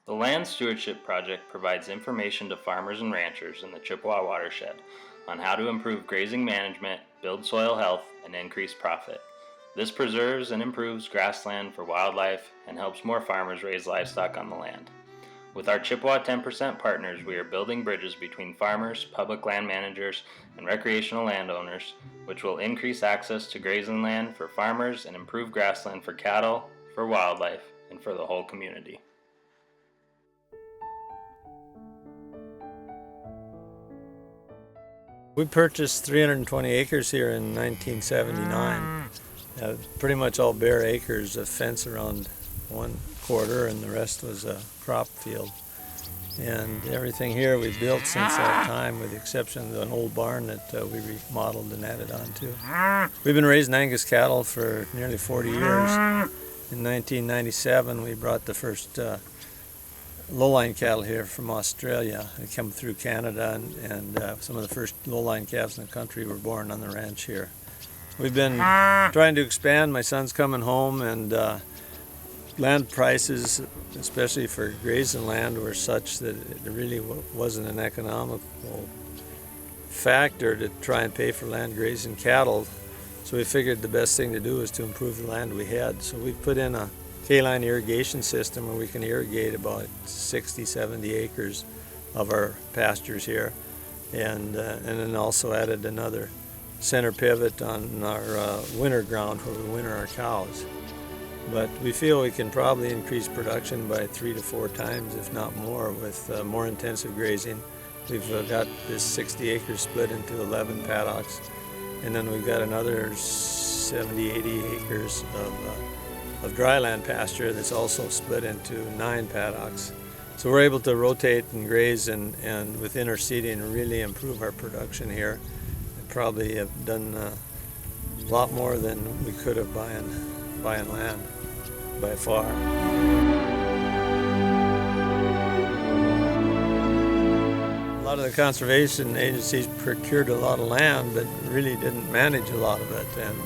The Land Stewardship Project provides information to farmers and ranchers in the Chippewa watershed on how to improve grazing management, build soil health, and increase profit. This preserves and improves grassland for wildlife and helps more farmers raise livestock on the land. With our Chippewa 10% partners, we are building bridges between farmers, public land managers, and recreational landowners, which will increase access to grazing land for farmers and improve grassland for cattle, for wildlife, and for the whole community. We purchased 320 acres here in 1979. Pretty much all bare acres, a fence around 1/4, and the rest was a crop field. And everything here we built since that time, with the exception of an old barn that we remodeled and added on to. We've been raising Angus cattle for nearly 40 years. In 1997 we brought the first lowline cattle here from Australia. They come through Canada, and some of the first lowline calves in the country were born on the ranch here. We've been trying to expand. My son's coming home, and land prices, especially for grazing land, were such that it really wasn't an economical factor to try and pay for land grazing cattle. So we figured the best thing to do was to improve the land we had. So we put in a K-line irrigation system where we can irrigate about 60-70 acres of our pastures here, and then also added another center pivot on our winter ground where we winter our cows. But we feel we can probably increase production by 3 to 4 times, if not more, with more intensive grazing. We've got this 60 acres split into 11 paddocks, and then we've got another 70-80 acres of dryland pasture that's also split into 9 paddocks. So we're able to rotate and graze and with interseeding really improve our production here. And probably have done a lot more than we could have buying land by far. A lot of the conservation agencies procured a lot of land but really didn't manage a lot of it, and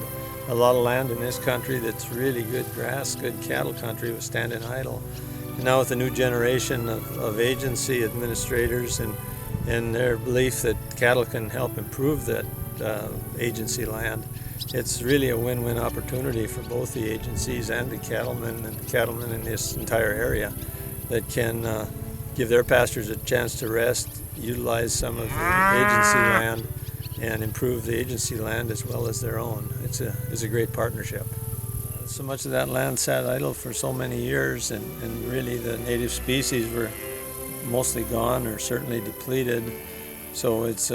a lot of land in this country that's really good grass, good cattle country was standing idle. And now with the new generation of agency administrators and their belief that cattle can help improve that agency land, it's really a win-win opportunity for both the agencies and the cattlemen in this entire area that can give their pastors a chance to rest, utilize some of the agency land, and improve the agency land as well as their own. It's a great partnership. So much of that land sat idle for so many years, and really the native species were mostly gone or certainly depleted. So it's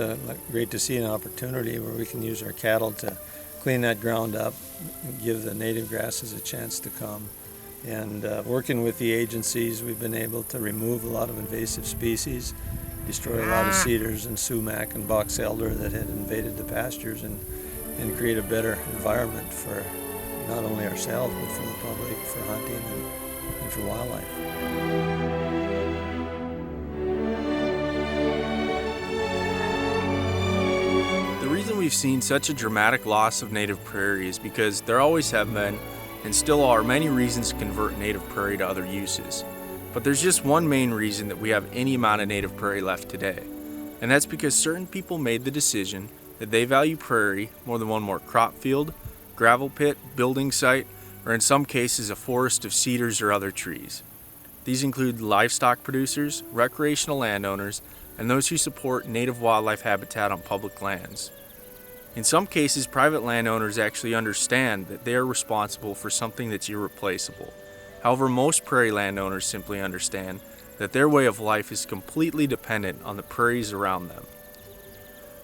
great to see an opportunity where we can use our cattle to clean that ground up and give the native grasses a chance to come. And working with the agencies, we've been able to remove a lot of invasive species, destroy a lot of cedars and sumac and box elder that had invaded the pastures, and create a better environment for not only ourselves but for the public, for hunting and for wildlife. The reason we've seen such a dramatic loss of native prairie is because there always have been, and still are, many reasons to convert native prairie to other uses. But there's just one main reason that we have any amount of native prairie left today, and that's because certain people made the decision that they value prairie more than one more crop field, gravel pit, building site, or in some cases a forest of cedars or other trees. These include livestock producers, recreational landowners, and those who support native wildlife habitat on public lands. In some cases, private landowners actually understand that they are responsible for something that's irreplaceable. However, most prairie landowners simply understand that their way of life is completely dependent on the prairies around them.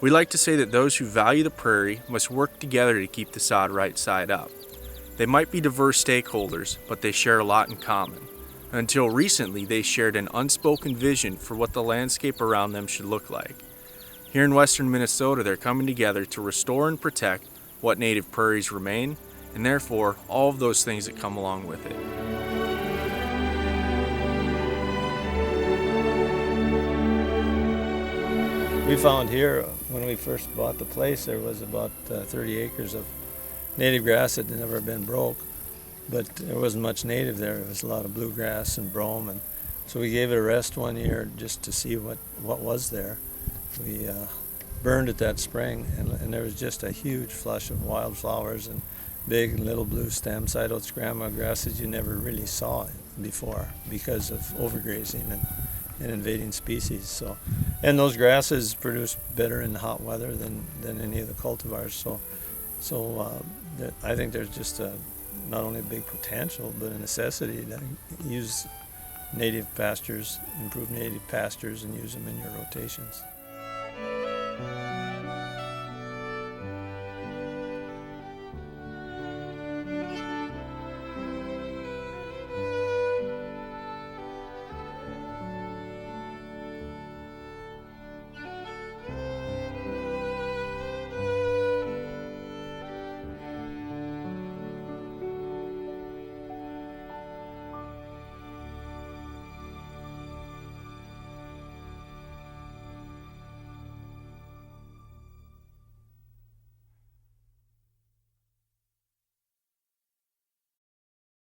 We like to say that those who value the prairie must work together to keep the sod right side up. They might be diverse stakeholders, but they share a lot in common. Until recently, they shared an unspoken vision for what the landscape around them should look like. Here in western Minnesota, they're coming together to restore and protect what native prairies remain, and therefore all of those things that come along with it. We found here, when we first bought the place, there was about 30 acres of native grass that had never been broke, but there wasn't much native there. There was a lot of bluegrass and brome, and So we gave it a rest one year just to see what was there. We burned it that spring, and there was just a huge flush of wildflowers and big and little blue stem cytosphagnum grasses you never really saw before because of overgrazing and invading species. So, and those grasses produce better in hot weather than any of the cultivars. So I think there's just not only a big potential but a necessity to use native pastures, improve native pastures, and use them in your rotations.